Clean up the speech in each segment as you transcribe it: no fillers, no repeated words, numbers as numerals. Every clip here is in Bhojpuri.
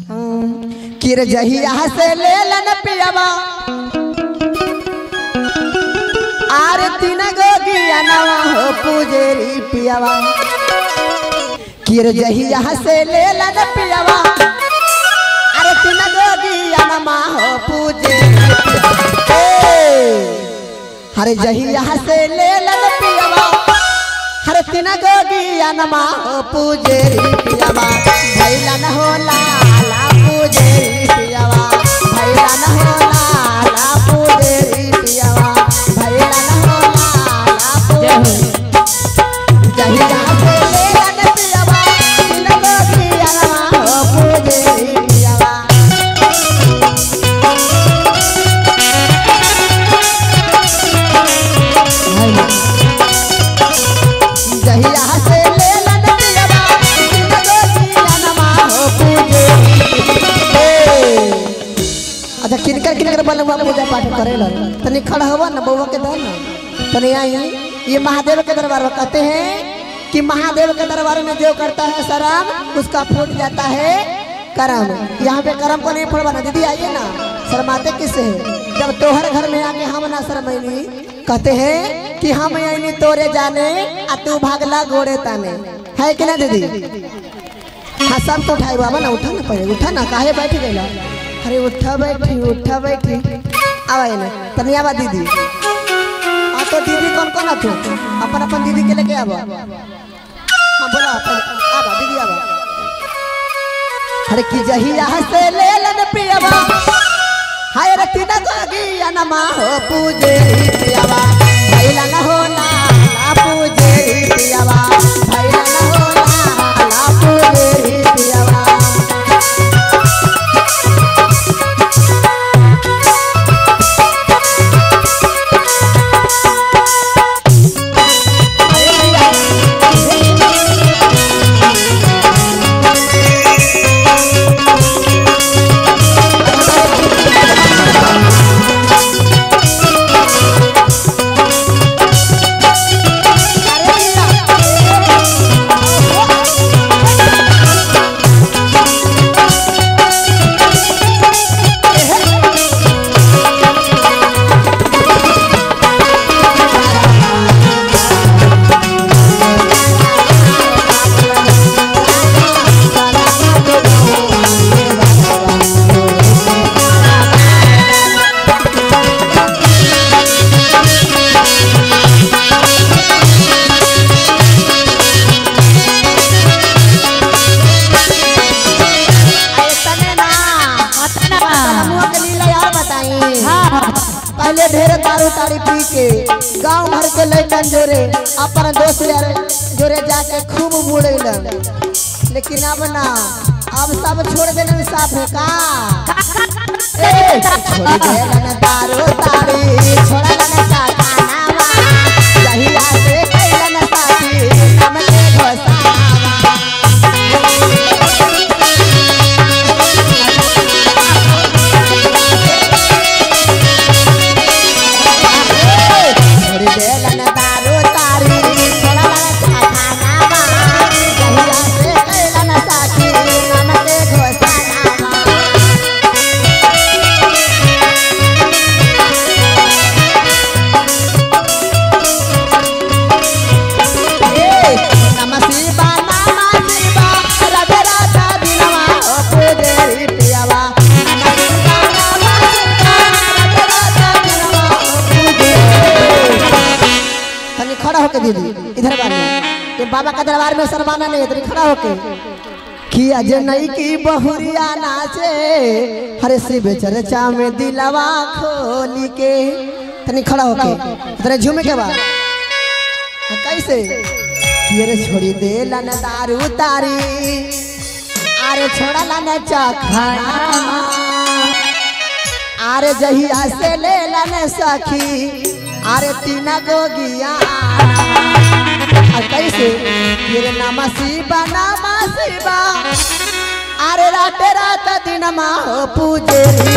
किर जहिया से ले लन पियावा आरे तीन गोगिया नवा हो पूजेरी पियावा किर जहिया से ले लन पियावा अरे तीन गोगिया नवा हो पूजेरी हरे जहिया से ले लन पियावा हरे तीन गोगिया नवा हो पूजेरी पियावा भैला न हो लाला पूजेरी पियावा भैला न हो लाला पूजेरी पियावा भैला न हो लाला पूजेरी जहिया से ले लन पियावा तीन गोगिया नवा हो पूजेरी पियावा जहिया से ले लन पियावा तीन गोगिया नवा हो पूजेरी अच्छा किनकर बलवा पूजा पाठ करेला तनी खड़ा हवा न बउवा के दान तनी आई ये महादेव के दरबार में कहते हैं कि महादेव के दरबार में जो करता है शराब उसका फूट जाता है करम। यहाँ पे करम को नहीं फुड़वाना दीदी आइए ना शर्माते किससे है जब तोहर घर में आके हम ना शर्मैनी कहते हैं कि हम आईनी तोरे जाने आ तू भागला गोड़े ताने है कि ना दीदी। हाँ सब तो उठाई बाबा ना उठा ना पहले उठा ना काहे बैठ गया अरे उठा बैठी आवा ना तनी आवा दीदी आ तो दीदी कौन कौन आते अपन अपन दीदी के लेके आवा हाँ बोला आवा दीदी आवा अरे की जहिया से ले लन पियावा हाय रे तीन गोगिया नमा हो पूजेरी पियावा भैला न हो लाला पूजेरी पियावा भैला न हो लाला पूजेरी पियावा पहले ढेर दारू ताड़ी पी के गांव भर के लड़कन जोरे अपन दोस्त यार जोरे जाके खूब बुड़ेलन लेकिन अब ना अब सब छोड़ देने साफ है का छोड़ देलन दारू ताड़ी छोड़लन सा खाना जहिया से कैलन साथी हम के घोसावा दीदी इधर ये बाबा का दरबार में शर्माना नहीं है खड़ा होके किया जनई की बहुरिया नाचे हरे शिव चर्चा में दिलवा खोली के तनी खड़ा होके इधर झूमे के बाद कैसे ये छोड़ी दे लन दारू तारी अरे छोड़ा लन चखना अरे जहिया से ले लन सखी अरे तीन गोगिया कैसे ये नामा शिवा अरे रात दिन मा हो पूजेरी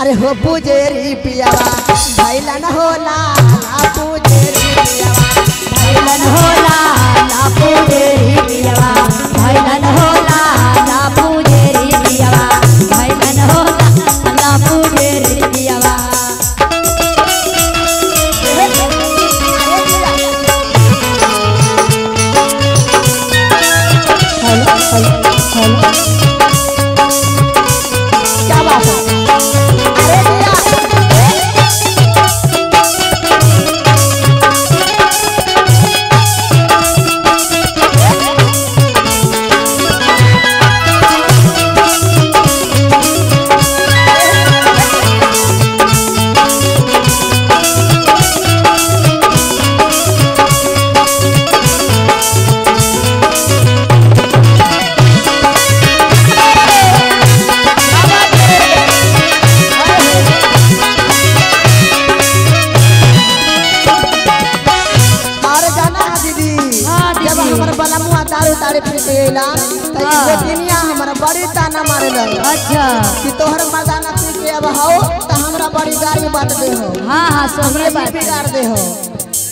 अरे हो पूजेरी पियावा भैला न हो लाला पूजेरी पियावा भैला न हो लाला पूजेरी पियावा भैला न हो लाला पूजेरी क्या बात है? अरे भैया दारू तारे फेंकेला तो दुनिया हमारा बड़ी ताना मारे लगे। अच्छा कि तोहर मर्दाना पी के अब हो तो हमरा बड़ी गाड़ी बात दे हो। हाँ हाँ सोहरे बात बिगाड़ दे हो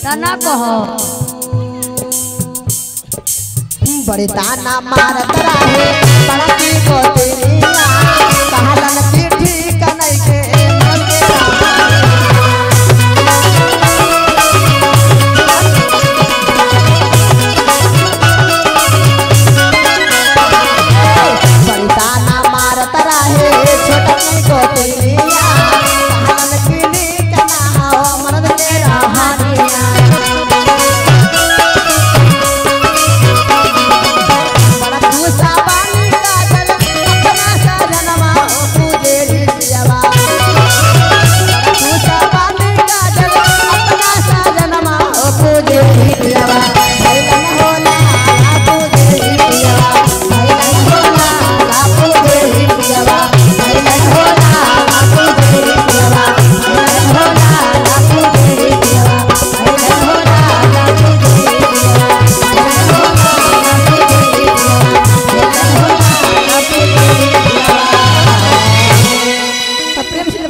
तना कहो बड़ी ताना मारत रहे बड़ा की को तेरिया कहलन की ठीक नहीं के मन के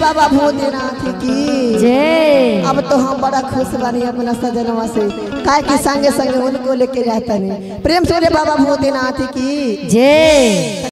बाबा भूतनाथ की जय। अब तो हम बड़ा खुश बानी अपना सजनवा से काय के संगे संगे उनको लेके जाता नहीं प्रेम से बाबा भूतनाथ की जय।